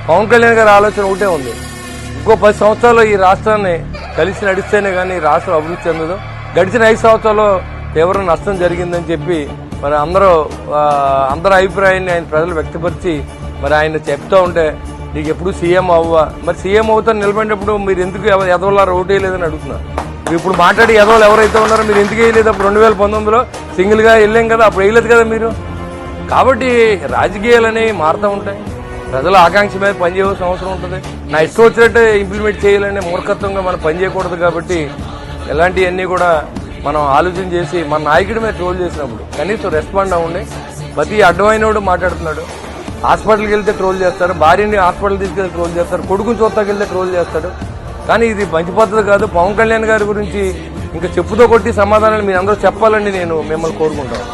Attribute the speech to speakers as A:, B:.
A: పవన్ కళ్యాణ్ గారి ఆలోచన ఒకటే ఉంది, ఇంకో 10 సంవత్సరాలు ఈ రాష్ట్రాన్ని కలిసి నడిస్తేనే కానీ ఈ రాష్ట్రం అభివృద్ధి చెందదు. గడిచిన 5 సంవత్సరాల్లో తీవ్ర నష్టం జరిగిందని చెప్పి మరి అందరూ అభిప్రాయాన్ని ఆయన ప్రజలు వ్యక్తపరిచి మరి ఆయన చెప్తూ ఉంటే నీకు ఎప్పుడు సీఎం అవ్వా, మరి సీఎం అవుతాను నిలబడినప్పుడు మీరు ఎందుకు ఎదవలారు ఓటు వేయలేదని అడుగుతున్నారు. ఇప్పుడు మాట్లాడి ఎదవలు ఎవరైతే ఉన్నారో మీరు ఎందుకు వేయలేదు? అప్పుడు 2019లో సింగిల్గా వెళ్ళాం కదా, అప్పుడు వేయలేదు కదా మీరు. కాబట్టి రాజకీయాలని మారుతూ ఉంటాయి, ప్రజల ఆకాంక్ష మీద పనిచేయాల్సిన అవసరం ఉంటుంది. నా ఇష్టం వచ్చినట్టు ఇంప్లిమెంట్ చేయాలనే మూర్ఖత్వంగా మనం పనిచేయకూడదు. కాబట్టి ఇలాంటివన్నీ కూడా మనం ఆలోచన చేసి మన నాయకుడి మీద ట్రోల్ చేసినప్పుడు కనీసం రెస్పాండ్ అవ్వండి. ప్రతి అడ్డమైనోడు మాట్లాడుతున్నాడు. హాస్పిటల్కి వెళ్తే ట్రోల్ చేస్తారు, భార్యని హాస్పిటల్ తీసుకెళ్తే ట్రోల్ చేస్తారు, కొడుకుని చూస్తాకి వెళ్తే ట్రోల్ చేస్తాడు. కానీ ఇది మంచి పద్ధతి కాదు. పవన్ కళ్యాణ్ గారి గురించి ఇంకా చెప్పుతో కొట్టి సమాధానాలు మీరు అందరూ చెప్పాలని నేను మిమ్మల్ని కోరుకుంటాను.